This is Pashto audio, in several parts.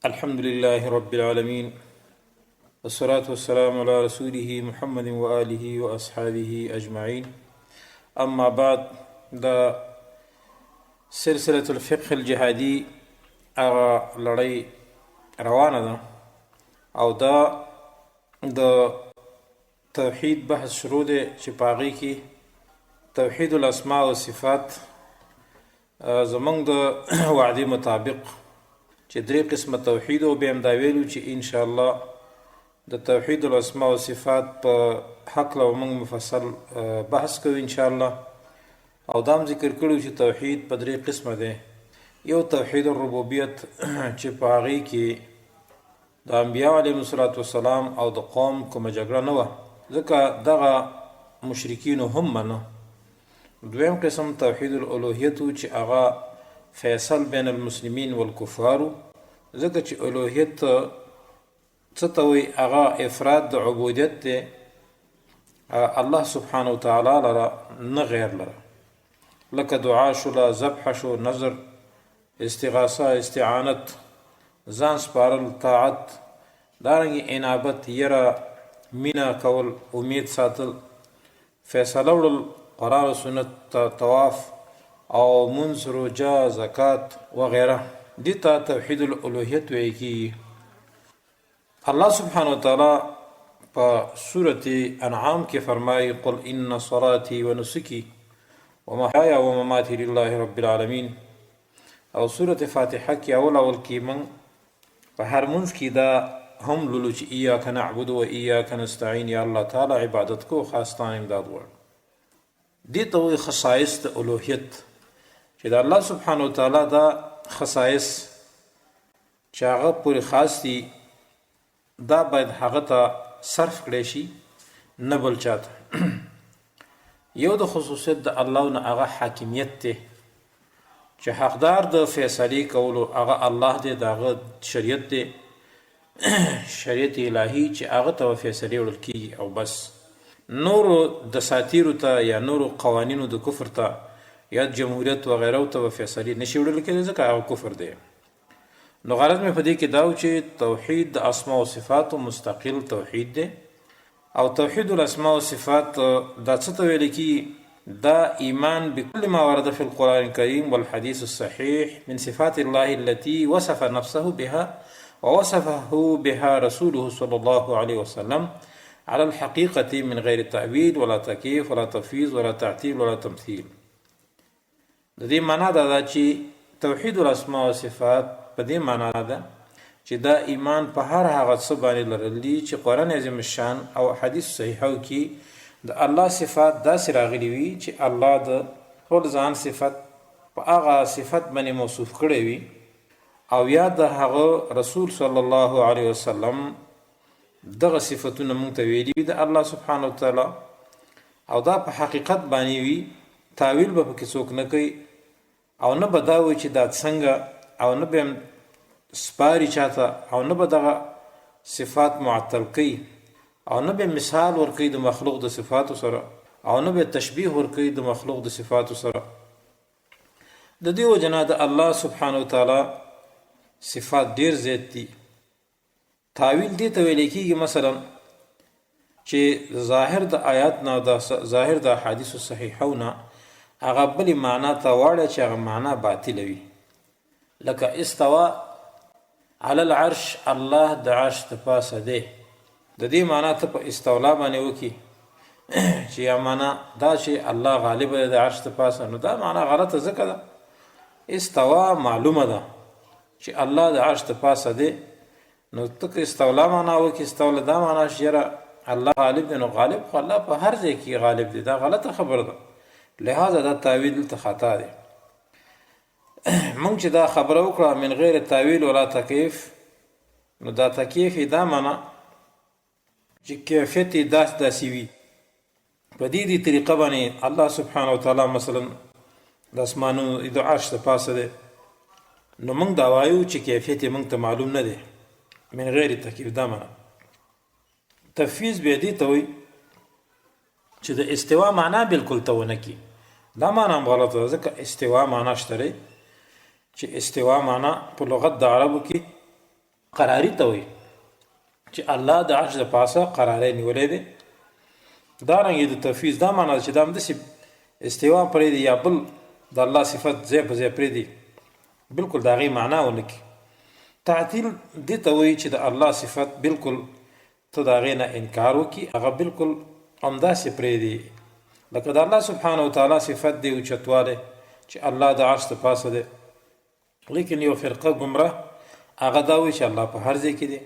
الحمد لله رب العالمين والصلاة والسلام على رسوله محمد وآله وأصحابه أجمعين. أما بعد، دا سلسلة الفقه الجهادي لړۍ روانه ده او دا توحید بحث شروع دی چې په هغې کې توحید الاسماء و صفات زمونږ د وعدې مطابق چې درې قسمه توحید او بیا هم دا ویلو چې انشاءالله د توحید الاسماء و صفات په هکله به موږ مفصل بحث کوو انشاءالله. او دا هم ذکر کړو چې توحید په درې قسمه دی. یو توحید الربوبیت چې په هغې کې د انبیاء علیهم الصلاة والسلام او د قوم کومه جګړه نه وه، ځکه دغه مشرکینو هم منه. دویم قسم توحید الالوهیت و چې هغه فیصل بین المسلمین والکفارو، ځکه چې الوهیت څه ته وایي؟ هغه افراد د عبودیت دی الله سبحانه وتعالی لره، نه غیر لره، لکه دعا شوله، ذبح شو، نظر، استغاثه، استعانت، ځان سپارل، طاعت، دارنګې انابت، یره، مینه کول، امید ساتل، فیصله وړل، قرآن و سنت، طواف او منځ، روجه، زکات وغیره، دې ته توحید الالوهیت ویل کیږي. الله سبحانه وتعالی په سورة انعام کې فرمایي: قل ان صلاتي ونسكي ومحیاي ومماتي لله رب العالمین. او سورة فاتحه کې اول کې موږ په هر منځ کې دا هم لولو چې ایاک نعبد و ایاک نستعین، یا الله تعالی عبادت کو، خاص تان امداد غواړو. دې ته وایي خصایص د الوهیت، چې د الله سبحانه وتعالی دا خصایص چې هغه پورې خاص دي، دا باید هغه ته صرف کړی شي، نه بل چاته. یو د خصوصیت د الله نه هغه حاکمیت دی، چې حقدار د فیصلې کولو هغه الله دی، د هغه شریعت دی، شریعت الهی چې هغه ته فیصلې وړل کیږي او بس. نورو دساتیرو ته یا نورو قوانینو د کفر ته یا جمهوریت وغیره ته فیصلې نشي وړل کېدی، ځکه هغه کفر دی. نو غرض مې په دې کې دا و چې توحید د اسماء و صفاتو مستقل توحید دی. او توحید الاسماء و صفات دا څه ته ویل کېږي؟ دا ایمان بكل ما ورد في القرآن الكريم والحديث الصحيح من صفات الله التي وصف نفسه بها ووصفه بها رسوله صلى الله عليه وسلم على الحقيقة من غير تأويل ولا تكييف ولا تفويض ولا تعطيل ولا تمثيل. د دې معنا دا ده چې توحید الاسماء و صفات په دې معنا ده چې دا ایمان په هر هغه څه باندې لرل دي چې قرآن عظیم الشان او حدیث صحیحو کې د الله صفات داسې راغلي وي چې الله د خپل ځان صفت په هغه صفت باندې موصوف کړی وي، او یا د هغه رسول صلی الله علیه وسلم دغه صفتونه مونږ ته ویلي وي د الله سبحانه وتعالی، او دا په حقیقت باندې وي. تاویل به پکې څوک نه کوي، او نه به دا وایي چې دا څنګه، او نه به هم سپاري چاته، او نه به دغه صفات معطل کوي، او نه به مثال ورکوي د مخلوق د صفاتو سره، او نه به تشبیه ورکوي د مخلوق د صفاتو سره. د دې وجه نه د الله سبحانه وتعالی صفات ډیر زیات دي. تاویل دې ته ویل کېږي مثلا چې ظاهر د آیات نه، د ظاهر د احادیثو صحیحو نه هغه بلې معنا ته واړه چې هغه معنا باطله وي. لکه استوا علی العرش، الله د عرش د پاسه دی، د دې معنا ته په استولا باندې وکړي چې یا معنا دا چې الله غالب دی د عرش د پاسه، نو دا معنا غلطه ځکه ده. استوا معلومه ده چې الله د عرش د پاسه دی، نو ته استولا معنا وکړي، استولا دا معنا چې الله غالب دی، نو غالب خو الله په هر ځای کې غالب دی، دا غلطه خبره ده. لہذا دا تاویل ته خطا دی. مونږ چې دا خبره وکړه من غیر تاویل ولا تکیف، نو دا تکیف دا معنا چې کیفیت یې داسې وي. په دې طریقه باندې الله سبحانه وتعالی مثلا د اسمانونو د عرش د پاسه دی، نو مونږ دا وایو چې کیفیت یې مونږ ته معلوم نه دی. من غیر تکیف دا معنا. تفویض بیا دې ته وایي چې د استوا معنا بالکل ته ونه کړي، دا معنا هم غلطه ده، ځکه استوا معنا شته چې استوا معنا په لغت د عربو کې قراری ته وایي چې الله د عرش د پاسه قراری نیولې دی. دارنګې د تفویض دا معنا چې دا همداسې استوا پرېږدي یا بل د الله صفت ځای په ځای پرېږدي، بلکل د هغې معنا ونه کړي. تعطیل دې ته وایي چې د الله صفت بلکل ته د هغې نه انکار وکړي، هغه بلکل همداسې پرېږدي لکه د الله سبحانه وتعالی صفت دی اوچتوالی چې الله د عرش د پاسه دی. لیکن یو فرقه ګمراه هغه دا وایي چې الله په هر ځای کې دی،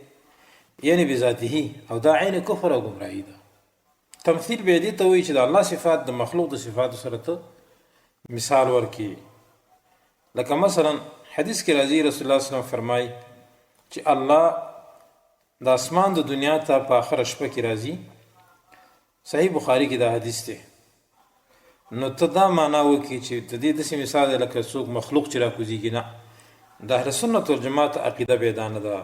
یعنی بذاته، او دا عین کفر او ګمراهي ده. تمثیل به دې ته وایي چې د الله صفات د مخلوق د صفاتو سره ته مثال ورکړي. لکه مثلا حدیث کې راځي رسول الله صلی الله علیه وسلم فرمایي چې الله د اسمان د دنیا ته په آخره شپه کې راځي. صحیح بخاری کې دا حدیث دی. نو ته دا معنا وکړي چې د دې داسې مثال دی لکه څوک مخلوق چې راکوزېږي. نه، د اهل سنت والجماعت عقیده به دا نه ده.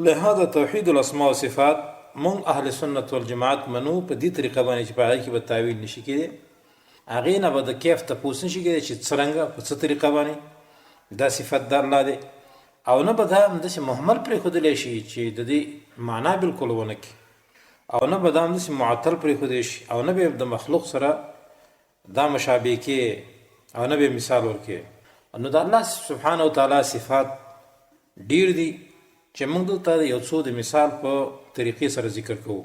لهذا توحید الاسماء و صفات مونږ اهل سنت والجماعت منو په دې طریقه باندې چې په هغې کې به تاویل نشي کېدی، هغې نه به د کیف تپوس نشي کېدی چې څرنګه په څه طریقه باندې دا صفت د الله دی، او نه به دا همداسې محمل پرېښودلی شي چې د دې معنا بلکل ونه کړي، او نه به دا همداسې معطل پرېښودی شي، او نه به د مخلوق سره دا مشابه کې، او نه به مثال ورکړي. نو د الله سبحانه وتعالی صفات ډیر دي چې موږ دلته یو څو د مثال په طریقې سره ذکر کوو.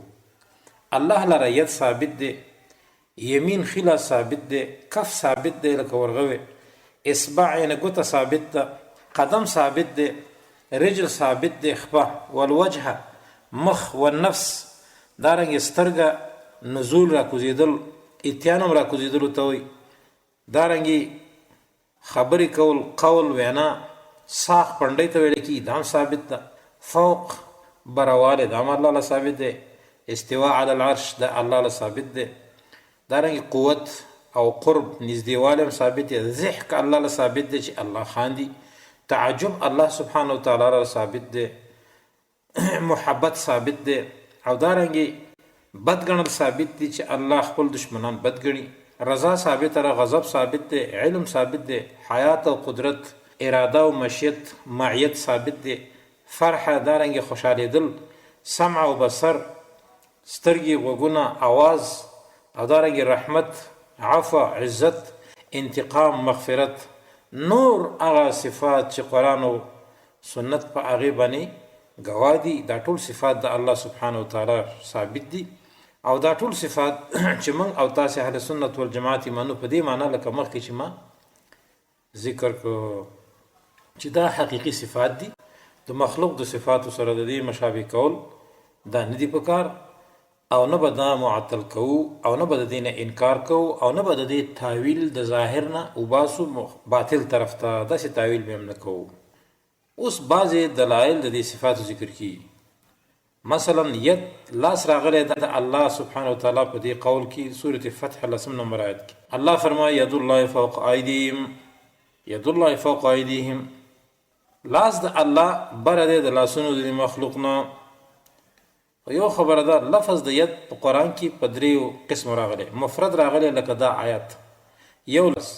الله لره ید ثابت دی، یمین خلا ثابت دی، کف ثابت دی لکه ورغوی، اصبع یعنی ګوته ثابت ده، قدم ثابت دی، رجل ثابت دی، خپه، والوجه مخ، والنفس دارنګې سترګه، نزول را کوزېدل، اتیانم را کوزېدلو ته وایي، دارنګې خبرې کول، قول، وینا، ساق پنډۍ ته ویل کېږي، دا هم ثابت ده. فوق بروالی دا هم الله له ثابت دی. استوا علی العرش دا الله له ثابت دی. دارنګې قوت او قرب نږدېوالی هم ثابت دی. ضحک الله له ثابت دی چې الله خاندي. تعجب الله سبحانه وتعالی له ثابت دی. محبت ثابت دی. او دارنګې بد ګڼل ثابت دی چې الله خپل دشمنان بد ګڼي. رضا ثابت ده، غضب ثابت دی، علم ثابت دی، حیات او قدرت، اراده او مشیت، معیت ثابت دی. فرح دارنګې خوشحالېدل، سمع او بصر، سترګې، غوږونه، آواز، او دارنګې رحمت، عفو، عزت، انتقام، مغفرت، نور هغه صفات چې قرآن او سنت په هغې باندې ګواه دي. دا ټول صفات د الله سبحانه وتعالی ثابت دي. او دا ټول صفات چې موږ او تاسې اهل سنت والجماعت منو په دې معنا لکه مخکې چې ما ذکر کړو چې دا حقیقي صفات دي. د مخلوق د صفاتو سره د دې مشابه کول دا نه دي پکار، او نه به دا معطل کوو، او نه به د دې نه انکار کوو، او نه به د دې تاویل د ظاهر نه وباسو باطل طرف ته، داسې تاویل به هم نه کوو. اوس بعضې دلایل د دې صفاتو ذکر کیږي. مثلا ید لاس راغلی د الله سبحانه وتعالی په دې قول کې سورة فتح 10 نمبر آیت کې الله فرمایي ید الله فوق ایدیهم، ید الله فوق ایدیهم، لاس د الله بره دی د لاسونو د مخلوق نه. یو خبره ده لفظ د ید په قرآن کې په دریو قسم راغلی، مفرد راغلی لکه دا آیت یو لس،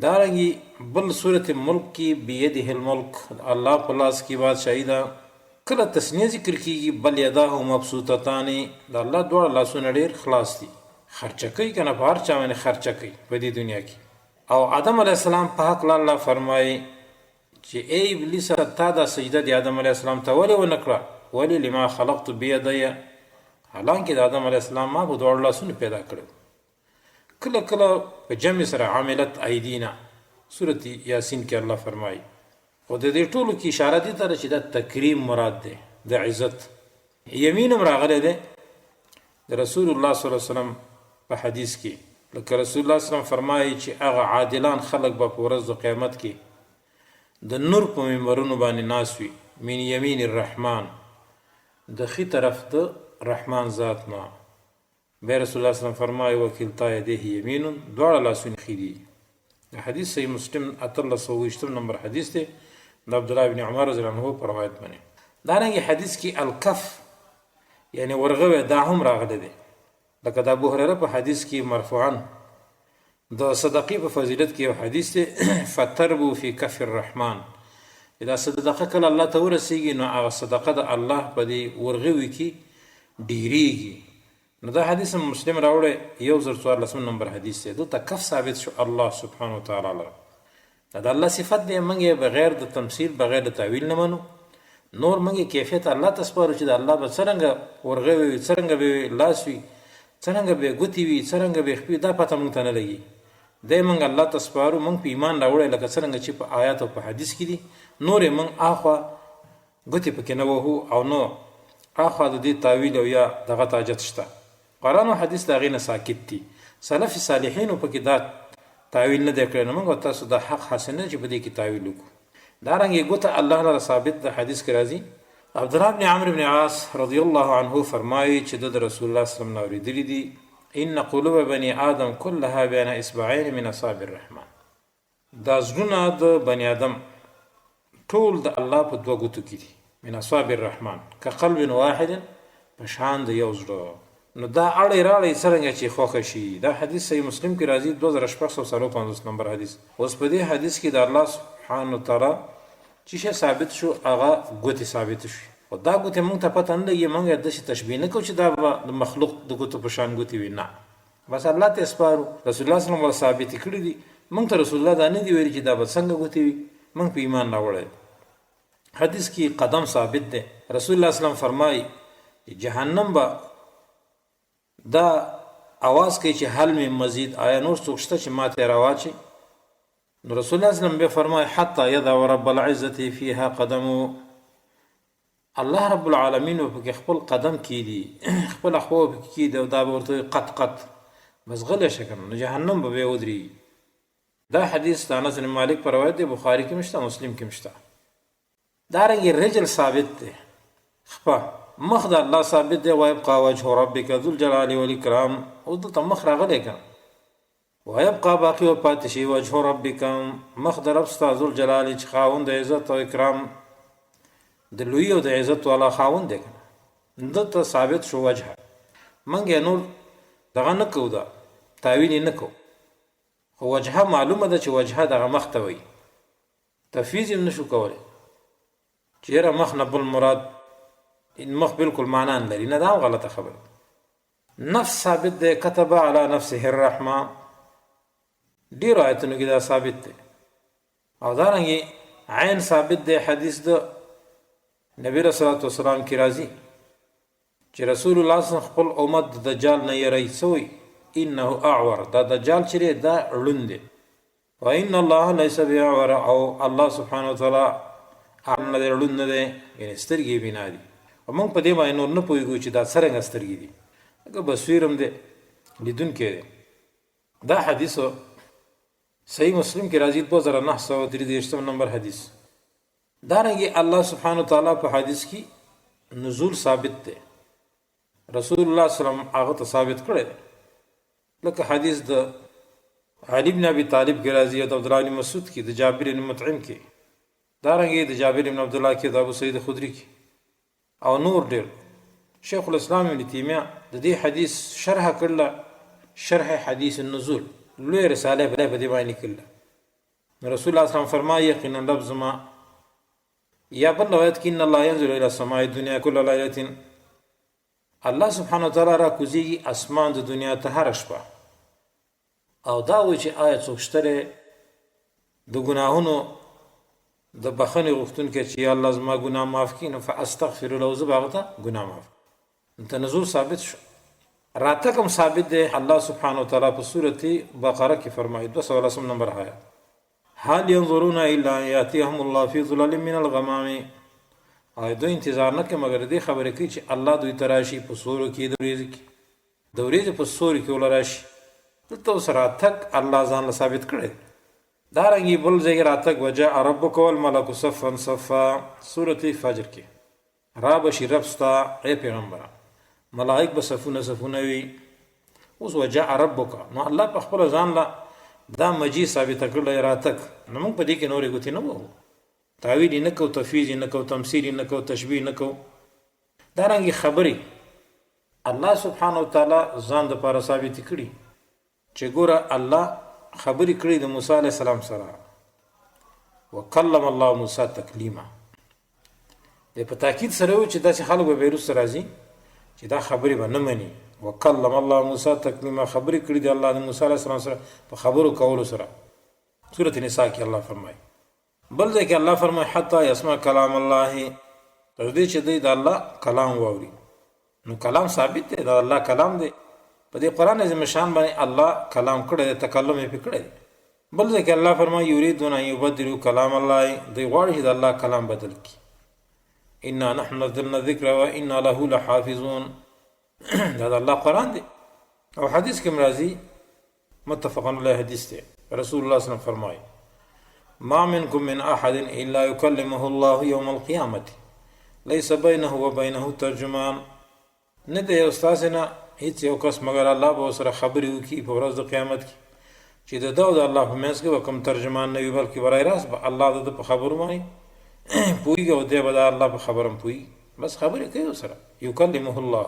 دارنګې بل سورة ملک کې بیده الملک، الله په لاس کې بادشاهي ده. کله تسنیه ذکر کیږي بل یداه مبسوطتان، د الله دواړه لاسونه ډېر خلاص دي، خرچه کوي که نه په هر چا باندې خرچه کوي په دې دنیا کې. او آدم علیه السلام په حق الله فرمایي چې ای ابلیس تا دا سجده د آدم علیه السلام ته ولې ونه کړه؟ ولې لما خلقت بیدیه، حالانکې د آدم علیه السلام ما په دواړو لاسونه پیدا کړی. کله کله په جمع سره عاملت ایدینا سورة یاسین کې الله فرمایي. خو د دې ټولو کې اشاره دې ته ده چې دا تکریم مراد دی، د عزت. یمین هم راغلی دی د رسول الله صلی الله علیه وسلم په حدیث کې، لکه رسول الله صلی الله علیه وسلم فرمایي چې هغه عادلان خلق به په ورځ د قیامت کې د نور په منبرونو باندې ناست وي، من یمین الرحمن، د ښي طرف د رحمان ذات نه. بیا رسول الله صلی الله علیه وسلم فرمایي وکلتا یدیه یمین، دواړه لاسونه ښي دي. حدیث صحیح مسلم 1820 نمبر حدیث دی د عبدالله بن عمر رضی الله عنه په روایت باندې. دارنګې حدیث کې الکف یعنی ورغوی دا هم راغلی دی، لکه د ابو هریره په حدیث کې مرفوعا. د صدقې په فضیلت کې یو حدیث دی فتربو فی کف الرحمن، دا صدقه کله الله ته ورسیږي نو هغه صدقه د الله په دې ورغوي کې ډیریږي. نو دا حدیث مسلم راوړی 1014 نمبر حدیث دی. دلته کف ثابت شو الله سبحانه وتعالی لره. دا د الله صفت دی، موږ یې بغیر د تمثیل بغیر د تعویل نه منو. نور موږ کیفیت الله ته سپارو چې د الله به څرنګه ورغوي وي، څرنګه به لاس وي، څرنګه به ګوتې وي، څرنګه به خپې، دا پته موږ ته نه لګي. دی موږ الله ته سپارو، موږ په ایمان راوړی لکه څرنګه چې په آیات او په حدیث کې دي. نور یې موږ اخوا ګوتې پکې نه وهو او نو اخوا د دې تعویل او یا دغه ته حاجت شته. قرآن او حدیث د هغې نه ساکت دي. سلف صالحینو پکې دا تعویل نه دی کړی. نو موږ تاسو د حق حاصل نه چې په دې کې تعویل وکړو. دارنګې ګوته الله لره ثابت د حدیث کې راځي. عبدالله بن عمرو بن عاص رضی الله عنه فرمایي چې د رسول الله صلی الله علیه وسلم نه اورېدلي دي ان قلوب بني آدم كلها بين اصبعين من اصابع الرحمن. دا زړونه د بني آدم ټول د الله په دوه ګوتو کې دي. من اصابع الرحمن كقلب واحد، په شان د یو زړه. نو دا اړی راړی څرنګه چې خوښه شي. دا حدیث صحیح مسلم کې راځي 2650 نمبر حدیث. اوس په دې حدیث کې د الله سبحانه وتعالی چې شی ثابت شو هغه ګوتې ثابت شو. خو دا ګوتې موږ ته پته نه لګي، موږ یې داسې تشبیه نه کوو چې دا به د مخلوق د ګوتو په شان ګوتې وي. نه، بس الله ته سپارو. رسول الله صلی الله علیه وسلم ثابتې کړي دي. موږ ته رسول الله دا نه دي ویلي چې دا به څنګه ګوتې وي. موږ په ایمان راوړی. حدیث کې قدم ثابت دی. رسول الله صلی الله علیه وسلم فرمایي جهنم به دا आवाज کوي چې حل می مزید آیا نور څوک شته چې ما ته راواچي. نو رسول الله صلی الله علیه وسلم به فرمایي حتی یضع رب العزة فيها قدمه. الله رب العالمین په خپل قدم کې دي، خپل خو په کې دی او دا ورته قط قط بس غلی شکل نو جهنم به ودري. دا حدیث د انس بن مالک پر روایت دی، بخاری کې مشته، مسلم کې مشته. دارنګه رجل ثابت دی، خپه مخ د الله ثابت دی. ويبقى وجه ربك ذو الجلال والاكرام. او دلته مخ راغلی کنه ويبقى باقي او پاتې شي وجه ربك مخ د رب ستا ذو الجلال چې خاوند د عزت او اکرام د لوی او د عزت والا خاوند دی کنه. دلته ثابت شو وجه. منګ نور دغه نه کو، دا تعویل نه کو. خو وجهه معلومه ده چې وجهه دغه مخ ته وي. تفویض هم نشو کولی چیرې مخ نه بل مراد ان مخ بالکل معنا نه لري. نه دا غلطه خبره. نفس ثابت دی. كتب على نفسه الرحمه. ډیرو آیتونو کې دا ثابت دی. او دارنګه عین ثابت دی. حدیث د نبی رسول الله صلی الله علیه وسلم کې راځي چې رسول الله صلی الله علیه وسلم خپل امت د دجال نه یری سوی انه اعور. دا دجال چې دا ړوند دی. وان الله ليس باعور. او الله سبحانه وتعالى ان د ړوند نه دی، یعنی سترګې بنا دي. او موږ په دې باندې نور نه پوهیږو چې دا څرنګه سترګې دي. هغه بصیرم دی، لیدونکی دی. دا حدیث صحیح مسلم کې راځي 2933 نمبر حدیث. دارنګه الله سبحانه وتعالی په حدیث کې نزول ثابت دی. رسول الله صلی الله علیه وسلم هغه ته ثابت کړی لکه حدیث د علی بن ابي طالب کې راځي او د عبد الله بن مسعود کې، د جابر بن مطعم کې، دارنګه د جابر بن عبد الله کې، د ابو سعید خدری کې او نور ډیر. شیخ الاسلام ابن تیمیه د دې حدیث شرح کړله، شرح حدیث النزول، لوی رساله په دې باندې کړله. رسول الله صلی الله علیه وسلم فرمایي یقینا لفظ ما یا بل روایت کې ان الله ينزل الى السماء الدنيا كل ليله. الله سبحانه وتعالی را کوزيږي اسمان د دنیا ته هر شپه. او دا وایي چې آیا څوک شته د ګناهونو د بخښنې غوښتونکی چې یا الله زما ګناه معاف کړي نو فاستغفر له، زه به هغه ته ګناه معاف. تنزول ثابت شو. راتګم ثابت دی. الله سبحانه وتعالی په سورة بقره کې فرمایي 218 نمبر آیت هل ينظرون الا ان ياتيهم الله في ظلال من الغمام. او دوی انتظار نه کوي مګر دې خبره کوي چې الله دوی تراشي په سورو کې، د ورځې په سورو کې ولراشي. دلته سره تک الله ځان له ثابت کړي. دارنګي بل ځای راتګ وجاء ربك والملك صفا صفا سورة فجر کې را بشي رب ستا ای پیغمبر ملائک به صفونه صفونه وي. اوس وجاء ربك نو الله په خپل ځان لا دا مجی ثابت کړل راتک. نو موږ په دې کې نورې ګوتې نه وو، تعویل نه کو، تفویض نه کو، تمثیل نه کو، تشبیه نه کو. دارنګي خبرې الله سبحانه وتعالی ځان د پاره ثابت کړي چې ګوره الله خبرې کړي د موسی علیه السلام سره وکلم الله موسی تکلیما. د په تاکید سره و چې داسې خلک به وروسته راځي چې دا خبرې به نه مني. وکلم الله موسی تکلیما، خبرې کړي دي الله د موسی علیه السلام سره په خبرو کولو سره. سورة نساء کې الله فرمایي. بل ځای کې الله فرمایي حتی یسمع کلام الله، تر دې چې دوی د الله کلام واوري. نو کلام ثابت دی، دا الله کلام دی. په دې قرآن عظیم شان باندې الله کلام کړی دی، تکلم یې پې کړی دی. بل ځای کې الله فرمایي یریدون ان یبدلوا کلام الله، دوی غواړي چې د الله کلام بدل کړي. انا نحن نزلنا الذکر و انا له لحافظون. دا د الله قرآن دی. او حدیث کې راځي، متفق علیه حدیث دی، رسول الله صلی الله علیه وسلم فرمایي ما منکم من احد الا یکلمه الله یوم القیامة لیس بینه و بینه ترجمان. نه دی یو ستاسې نه هیڅ یو کس مگر الله به ورسره خبرې وکړي په ورځ د قیامت کې چې د ده او د الله په منځ کې به کوم ترجمان نه وي، بلکې برای راست به الله د ده په خبرو باندې پوهېږي او دی به د الله په خبره هم پوهېږي. بس خبرې کوي ورسره. یکلمه الله.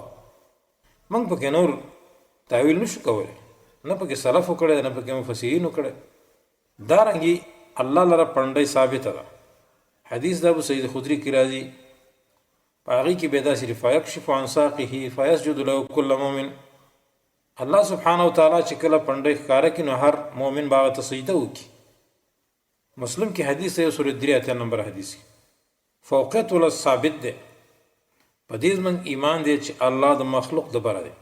موږ پکې نور تعویل نشو کولی، نه پکې سلفو کړی، نه پکې مفسرینو کړی. دارنګې الله لره پنډۍ ثابته ده. حدیث د ابو سعید خدري کې راځي، په هغې کې به داسې فیکشف عن ساقه فیسجد له کل مؤمن. الله سبحانه وتعالی چې کله پنډۍ ښکاره کړي نو هر مؤمن به هغه ته سجده وکړي. مسلم کې حدیث دی، سورة 3 نمبر حدیث کې. فوقیت ولس ثابت دی. په دې زموږ ایمان دی چې الله د مخلوق د بره دی.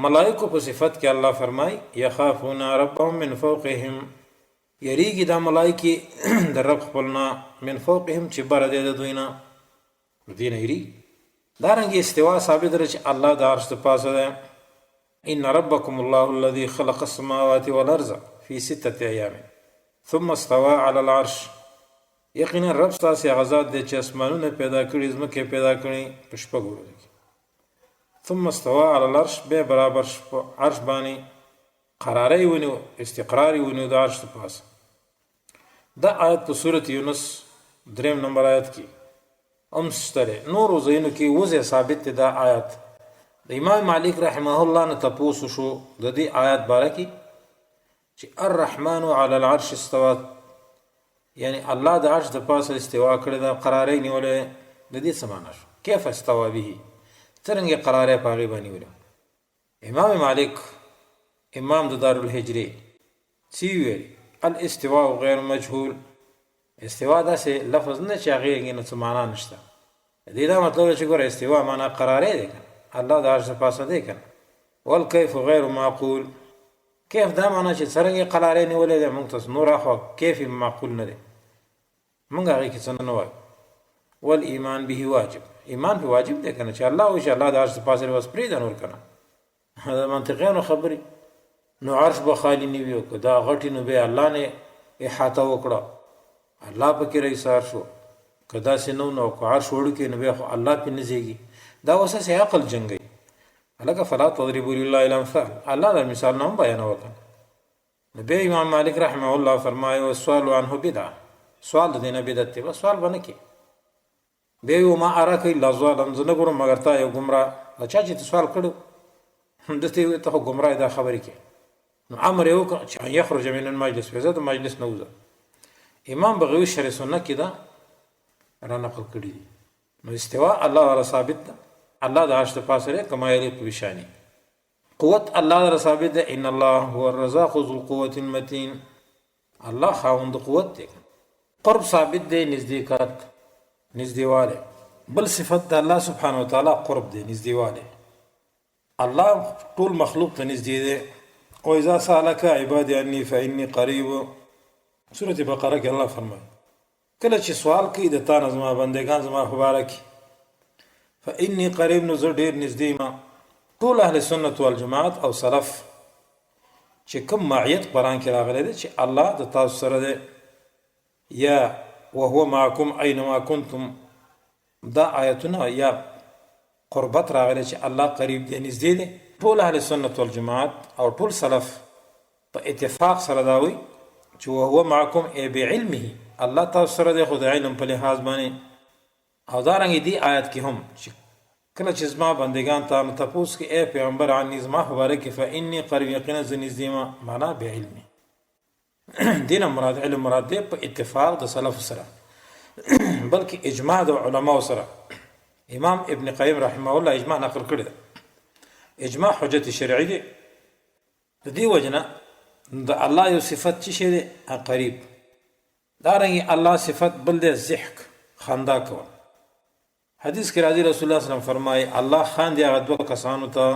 ملائکو په صفت کې الله فرمای یخافون ربهم من فوقهم، یریږي دا ملائکې د رب خپلنا من فوقهم چې بره دی د دوی نه، دوی نه یریږي. دارنګې استوا ثابت دی چې الله د عرش د پاسه دی. ان ربکم الله الذي خلق السماوات والارض في 6 ایام ثم استوى على العرش. یقینا رب ستاسې هغه ذات دی چې اسمانونه پیدا کړي، ځمکې پیدا کړي په 6 ورځو کې. ثم استوى على العرش، بیا برابر عرش باندې قراری ونیو، استقراری ونیو د عرش د پاسه. دا آیت په سورة یونس 3 نمبر آیت کې هم شته. نورو ځایونو کې وضع ثابت دی دا آیت. د امام مالک رحمه الله نه تپوس شو د دې آیت باره کې چې الرحمن علی العرش استوى، یعنی الله د عرش د پاسه استوا کړی دا، قراری نیولې. د دې څه معنا شو؟ کیف استوى به، څرنګه قراری په هغې باندې نیولې. امام مالک امام د دارالهجرې څه ویلي؟ الاستواء غیر مجهول. استوا داسې لفظ نه چې هغې نه څه معنا نشته. د دې دا مطلب چې ګوره استوا معنا قراری دی که الله د عرش د پاسه دی که. والکیف غیر معقول، کیف دا معنا چې څرنګه قراری نیولې دی، موږ ته نور اخوا کیف معقول نه دی، موږ هغې کې څه نه وایو. والایمان به واجب، ایمان په واجب دی که نه، چې الله وایي چې الله د عرش د پاسه دی، بس پرېږده نور که نه. دا منطقیانو خبرې. نو عرش به خالی نه وي، که دا غټي نو بیا الله نه احاطه وکړه، الله پکې رئیسار شو. که داسې نه نو که عرش وړوکی نو بیا خو الله پې نه زیږي. دا اوس هسې عقل جنګوي. هلکه فلا تضربوا لله الامثال، الله دا مثال نه هم بیانوه که. نو بیا امام مالک رحمه الله فرمایي والسؤال عنه بدعه، سوال د دې نه بدعت دی، بس سوال به نه کوي. بیا وی ما اراک الا ضالا، زه نه ګورم مګر تا یو ګمراه. د چا چې ته سوال کړو دته وی ته خو ګمراه دا خبرې کوي. نو امر یې وکړه چې یخرج من المجلس، زه د مجلس نه وځم. امام بغوی شرح سنه کې دا را نقل کړي دي. نو استوا الله تعالی ثابت ده، الله د عرش د پاسه دی کما یلیق بشانه. قوت الله تعالی ثابت ده، ان الله هو الرزاق ذو القوة المتين، الله خاوند قوت دی. قرب ثابت دی، نزدېکات نزدېواله. بل صفت د الله سبحانه وتعالی قرب دی، نزدېواله. الله ټول مخلوق ته نزدې دی. او اذا سالك عبادي عني فاني قريب، سورة بقره کې الله فرمایي کله چې سوال کوي د تا نه زما بندګان زما خبره کوي، فاني قریب، نو زه ډېر نږدې ما. ټول اهل سنت والجماعت او سلف چې کوم معیت قرآن کې راغلی دی چې الله د تاسو سره دی، یا وهو معکم اینما کنتم، دا آیتونه یا قربت راغلی چې الله قریب دی، نږدې دی. ټول اهل سنت والجماعت او ټول سلف په اتفاق سره دا وایي چې وهو معکم ای بعلمه، الله تاسو سره دی خو د علم په لحاظ باندې. او دارنګې دې آیت کې هم چې کله چې زما بندگان تا نه تپوس کې ای پیغمبر عني زما خبره کې فاني قریب، یقینا زه نږدې ما، معنا بعلمه. دین مراد علم مراد دی په اتفاق د سلف سره بلکې اجماع د علماء سره. امام ابن قیم رحمه الله اجماع نقل کړی ده. اجماع حجت شرعي دی. د دې وجنه د الله یو صفت چې دی قریب، دارنګه الله صفت بل دی ضحک، خندا کول. حدیث کې راځي رسول الله صلی الله علیه وسلم فرمایي الله خاندي هغه دوه کسانو ته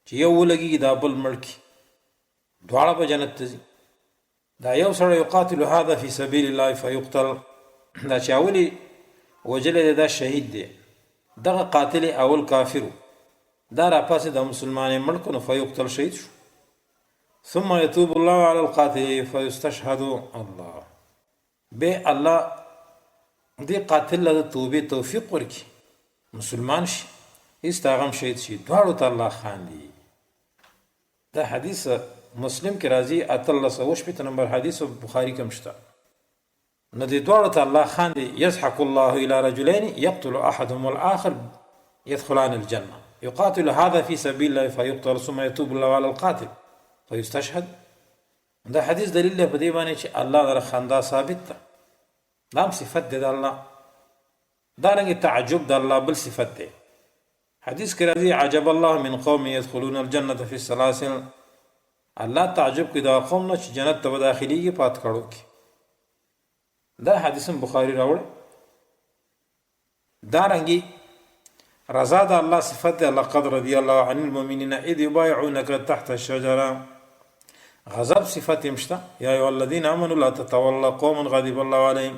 چې یو ولګي دا بل مړکی، دواړه په جنت ته ځي. دا یو سره یقاتل هذا فی سبیل الله فیقتل، دا چې اولی وجل دا شهید دی، دغه قاتل اول کافر، دا را پاسې د مسلمان مړ کړو فیقتل شهید شو. ثم يتوب الله على القاتل فيستشهد الله، به الله دې قاتل له توبې توفیق ورکړي، مسلمان شي، هیڅ شهید شي، دواړو ته الله خاندي. دا حدیث مسلم کې راځي 1308 نمبر حدیث او بخاری کې مشته. نو دې دواړو ته الله خاندي. يضحك الله الى رجلين يقتل احدهم والآخر يدخلان الجنه، يقاتل هذا في سبيل الله فيقتل ثم يتوب الله على القاتل فيستشهد. دا حدیث دلیل دی په دې باندې چې الله در خندا ثابت ده، نام صفت دی د الله. دارنګه تعجب د الله بل صفت دی. حدیث کې راځي عجب الله من قوم يدخلون الجنه في السلاسل، الله تعجب کې دا قوم نه چې جنت ته داخليږي پات کړو کې. دا حدیث بخاری راوړ. دارنګه رضا د الله صفت دی. لقد رضي الله عن المؤمنين اذ يبايعونك تحت الشجره، غضب صفت مشته. یا ایها الذين امنوا لا تتولوا قوما غضب الله عليهم،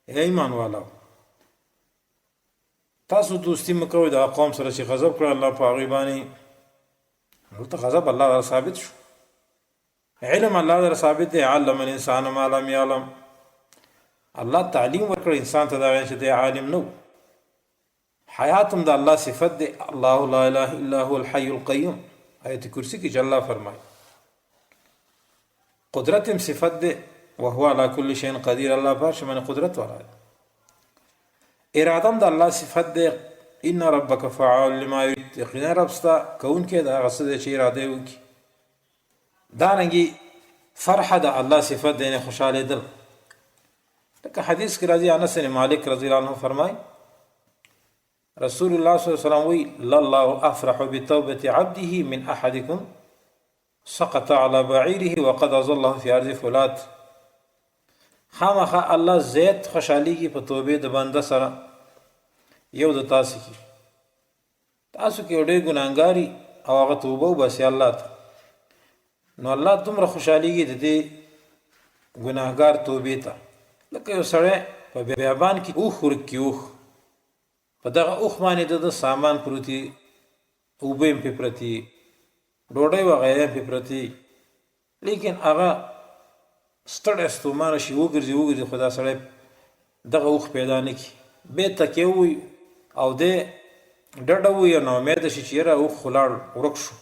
ایمان والو تاسو دوستی مکوئ دا قوم سره چې غضب کړ الله په هغوی باندې. دلته غضب الله در ثابت شو. علم الله در ثابت دی. علم الانسان ما لم يعلم، الله تعلیم ورکړ انسان ته دا چې دی عالم نو. حیاتم د الله صفت دی. الله لا اله الا هو الحي القيوم، آیت کرسی کې چې الله فرمایي. قدرت صفت دی. وهو على كل شيء قدير، الله پاک من قدرت والا. ارادم د الله صفت دی. ان ربك فعال لما يريد، یقینا رب ستا کون کې دا غصه چې اراده وکي. دارنګي فرح د الله صفت دی، نه خوشاله دل. لکه حدیث کې راځي انس بن مالک رضی الله عنه فرمای رسول الله صلی الله علیه وسلم وی لله افرح بتوبه عبده من احدكم سقط على بعيره وقد ظله في ارض فلات. خامخا الله زیات خوشحالي په توبې د بنده سره. یو د تاسو کې ډېر ګناهګاری او هغه توبه وباسي الله ته، نو الله دومره خوشحاليږي د دې ګناهګار توبې ته. لکه یو سړی په بیابان کې اوښ ورکي، اوښ په دغه اوښ باندې د سامان پروتي، اوبه یې پې پرتي، ډوډۍ وغیره پې پرتي، لیکن هغه ستړی ستومانه شي، وګرځي خو دا سړی دغه اوښ پیدا نه کړي. بې تکیه ووي او دی ډډه ووي او ناامیده شي چې یاره اوښ خو لاړ ورک شو.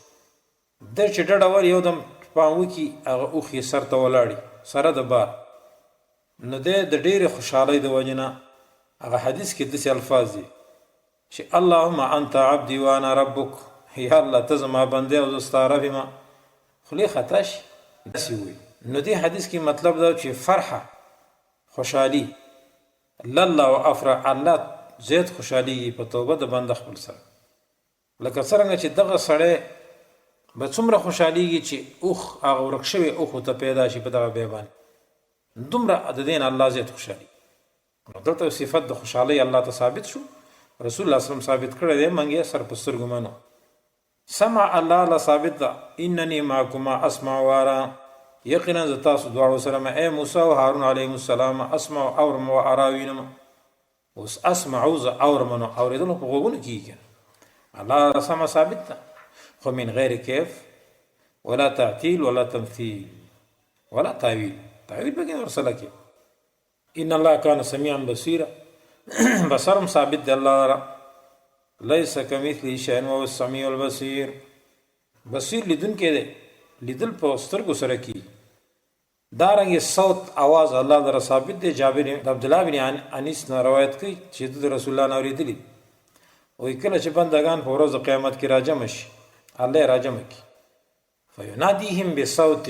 دی چې ډډه ور یو دم پام وکړي هغه اوښ یې سر ته ولاړي سره د بار، نو دی د ډېرې خوشحالۍ د وجې نه هغه حدیث کې داسې الفاظ دي چې اللهم انت عبدي وانا ربک، یا الله ته زما بندې او زه ستا رب یم. خولې خطا شي داسې ووي. نو دې حدیث کې مطلب دا چې فرحه خوشحالي لله و افرح، الله زیات خوشحالي په توبه د بنده خپل سره. لکه څرنګه چې دغه سړی به څومره خوشحاليږي چې اوښ هغه ورک شوی اوښ ته پیدا شي په دغه بیابان، دومره د دین الله زیات خوشحالي. دلته صفت د خوشحالۍ الله ته ثابت شو. رسول الله صلی الله علیه وسلم ثابت کړی دی، موږ یې سر په سترګو منو. سمع الله له ثابت ده. انني معكما اسمع وارا، یقینا ز تاسو دواړو سره مې اے موسی او هارون علیهم السلام اسمع اورم و ارا وینم. اوس اسمع ز اورم نو اوریدل په غوږونو کېږي. الله سمع ثابت ده، خو من غیر کیف ولا تعتیل ولا تمثیل ولا تاویل. تاویل به کې ورسره کې. ان الله کان سمیعا بصیرا، بصرم ثابت دی الله را. لیس کمثله شیء وهو السمیع البصیر. بصیر لیدونکی دی، لیدل په سترګو سره کی. دارنګه صوت आवाज الله در ثابت دی. جابر بن عبد الله بن انیس نه روایت کوي چې د رسول الله نو ریدلی وی کله چې بندگان په ورځ قیامت کې راجم شي، الله راجم کی فینادیهم بصوت،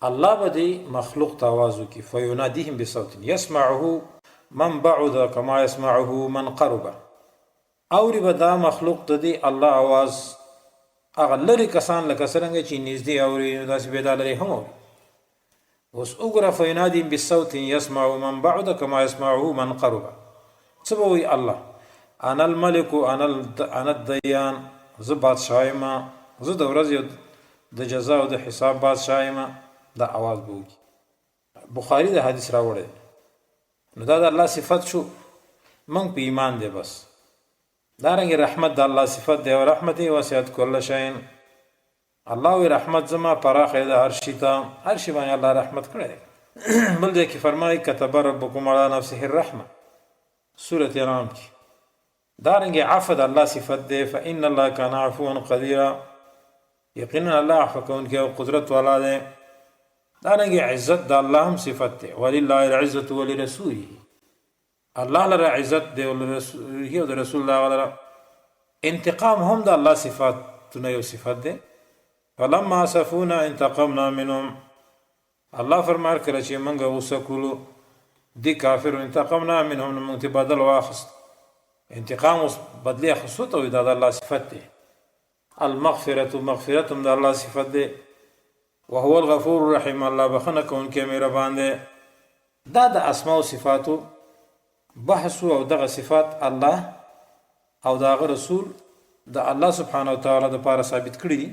الله به دی مخلوق ته आवाज وکړي فینادیهم بصوت یسمعه من بعد کما یسمعه من قرب اوري به دا مخلوق ته دی الله आवाज هغه لري کسان لکه څنګه چې نږدې اوري داسې به دا لري هم اوري اوس وګوره فینادیهم بصوت یسمع من بعد کما یسمعه من قرب څه به وایي الله انا الملك انا الديان زه بادشاه یم زه د ورځې د جزا او د حساب بادشاه یم دا आवाज به وکړي بخاری د حدیث راوړی نو دا د الله صفت شو موږ په ایمان دی بس دارنګه رحمت د الله صفت دی او رحمت وسعت كل شيء الله وی رحمت زما پراخه ده هر شي ته هر شي باندې الله رحمت کړی بل ځای کې فرمایي كتب ربكم على نفسه الرحمه سورۃ انعام کې دارنګه عفو د الله صفت دی فإن الله كان عفوا قديرا یقینا الله عفو کوونکی او قدرت والا دی دارنګه عزت د الله هم صفت دی ولله العزة ولرسوله الله لره عزت دی او د رسول الله لره انتقام هم د الله صفاتونه یو صفت دی فلما اسفونا انتقمنا منهم الله فرمار کړه چې موږ وسکولو دي کافر انتقمنا منهم موږ ته بدل واخست انتقام اوس بدلی اخصوت او د الله صفت دی المغفرة مغفرت د الله صفت دی وهو الغفور الرحیم الله بخنه کوونکی مهربان دی دا د اسماء او صفاتو بحث او دغه صفات الله او دغه رسول د الله سبحانه وتعالى د پاره ثابت کړی دي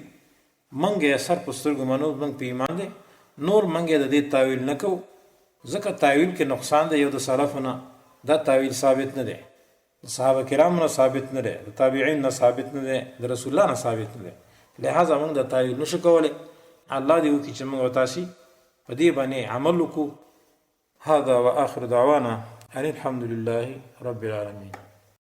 منګه سر پسترګو منو منګ په ایمان دي نور منګه د دې تعویل نکو ځکه تعویل کې نقصان دی یو د سلفونه دا تعویل ثابت نه دی صحابه کرام نه ثابت نه دی د تابعین نه ثابت نه دی د رسول الله نه ثابت نه دی لہذا موږ د تعویل نشو کولای الله دې وکړي چې موږ تاسو په دې باندې عمل وکړو هذا واخر دعوانا ان الحمد لله رب العالمين